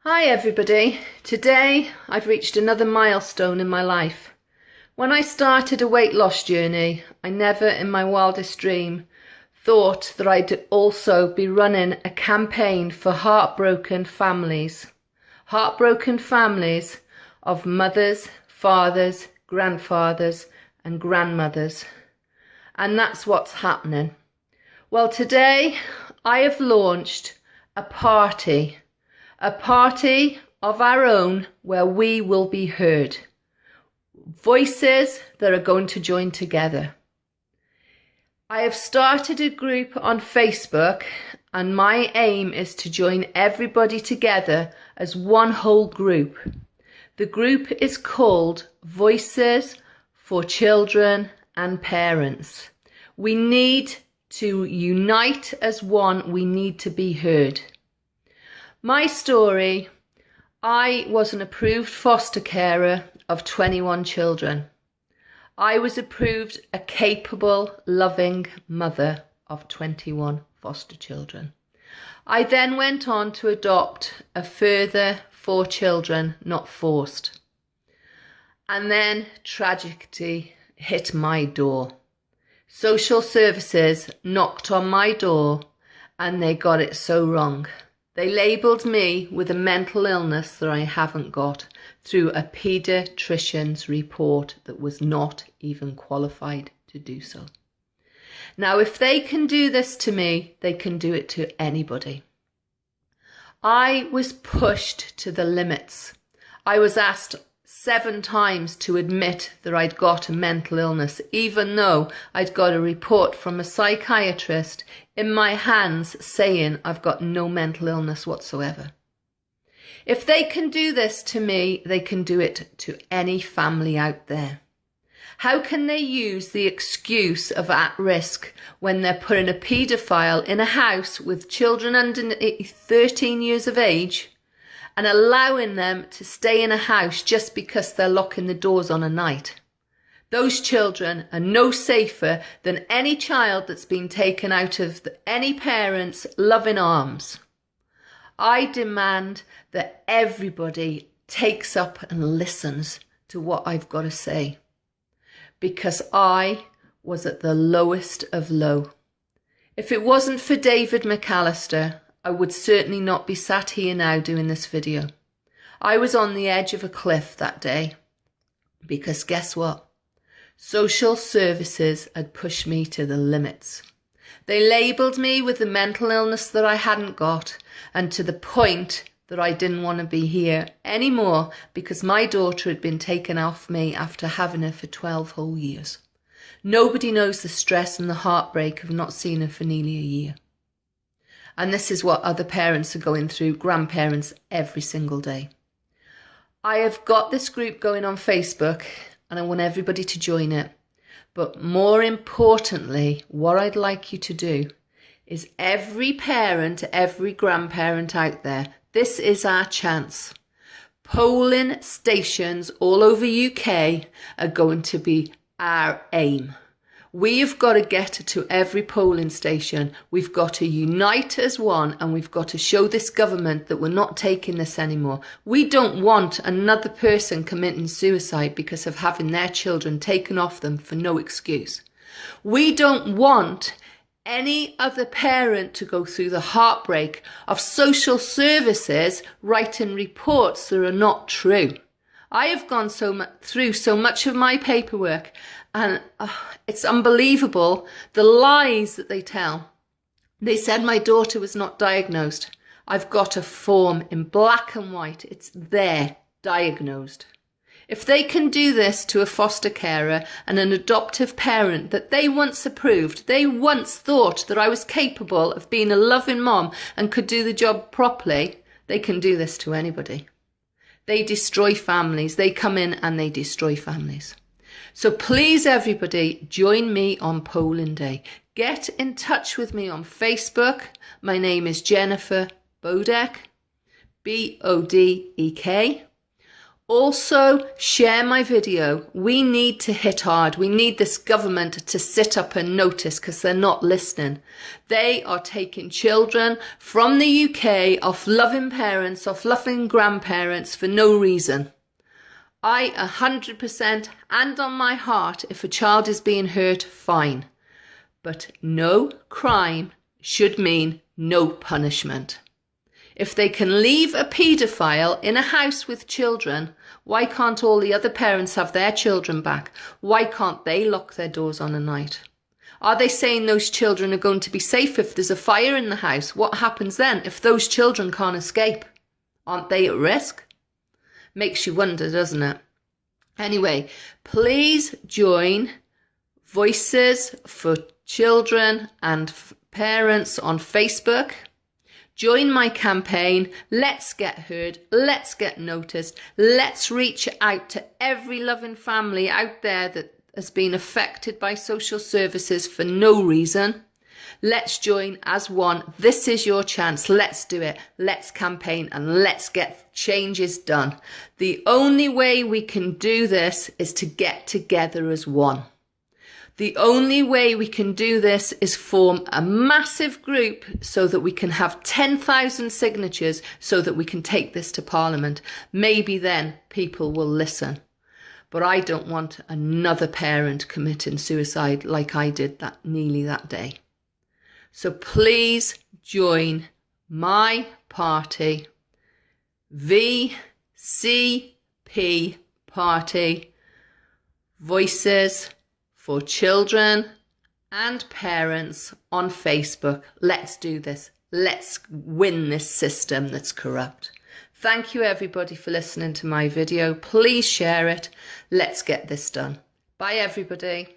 Hi everybody. Today I've reached another milestone in my life. When I started a weight loss journey, I never in my wildest dream thought that I'd also be running a campaign for heartbroken families. Heartbroken families of mothers, fathers, grandfathers and grandmothers. And that's what's happening. Well, today I have launched a party of our own where we will be heard. Voices that are going to join together. I have started a group on Facebook and my aim is to join everybody together as one whole group. The group is called Voices for Children and Parents. We need to unite as one. We need to be heard. My story, I was an approved foster carer of 21 children. I was approved a capable, loving mother of 21 foster children. I then went on to adopt a further 4 children, not forced. And then tragedy hit my door. Social services knocked on my door and they got it so wrong. They labelled me with a mental illness that I haven't got through a paediatrician's report that was not even qualified to do so. Now, if they can do this to me, they can do it to anybody. I was pushed to the limits. I was asked 7 times to admit that I'd got a mental illness, even though I'd got a report from a psychiatrist in my hands saying I've got no mental illness whatsoever. If they can do this to me, they can do it to any family out there. How can they use the excuse of at risk when they're putting a paedophile in a house with children under 13 years of age and allowing them to stay in a house just because they're locking the doors on a night? Those children are no safer than any child that's been taken out of any parent's loving arms. I demand that everybody takes up and listens to what I've got to say, because I was at the lowest of low. If it wasn't for David McAllister, I would certainly not be sat here now doing this video. I was on the edge of a cliff that day, because guess what? Social services had pushed me to the limits. They labelled me with the mental illness that I hadn't got, and to the point that I didn't want to be here anymore because my daughter had been taken off me after having her for 12 whole years. Nobody knows the stress and the heartbreak of not seeing her for nearly a year. And this is what other parents are going through, grandparents, every single day. I have got this group going on Facebook and I want everybody to join it. But more importantly, what I'd like you to do is every parent, every grandparent out there, this is our chance. Polling stations all over UK are going to be our aim. We've got to get to every polling station. We've got to unite as one and we've got to show this government that we're not taking this anymore. We don't want another person committing suicide because of having their children taken off them for no excuse. We don't want any other parent to go through the heartbreak of social services writing reports that are not true. I have gone through so much of my paperwork and it's unbelievable the lies that they tell. They said my daughter was not diagnosed. I've got a form in black and white. It's there, diagnosed. If they can do this to a foster carer and an adoptive parent that they once approved, they once thought that I was capable of being a loving mom and could do the job properly, they can do this to anybody. They destroy families. They come in and they destroy families. So please, everybody, join me on polling day. Get in touch with me on Facebook. My name is Jennifer Bodek, Bodek. Also, share my video. We need to hit hard. We need this government to sit up and notice, because they're not listening. They are taking children from the UK off loving parents, off loving grandparents for no reason. I 100% and on my heart, if a child is being hurt, fine. But no crime should mean no punishment. If they can leave a paedophile in a house with children, why can't all the other parents have their children back? Why can't they lock their doors on a night? Are they saying those children are going to be safe if there's a fire in the house? What happens then if those children can't escape? Aren't they at risk? Makes you wonder, doesn't it? Anyway, please join Voices for Children and Parents on Facebook. Join my campaign. Let's get heard. Let's get noticed. Let's reach out to every loving family out there that has been affected by social services for no reason. Let's join as one. This is your chance. Let's do it. Let's campaign and let's get changes done. The only way we can do this is to get together as one. The only way we can do this is form a massive group so that we can have 10,000 signatures so that we can take this to Parliament. Maybe then people will listen. But I don't want another parent committing suicide like I did nearly that day. So please join my party, VCP Party, Voices for Children and Parents on Facebook. Let's do this. Let's win this system that's corrupt. Thank you everybody for listening to my video. Please share it. Let's get this done. Bye everybody.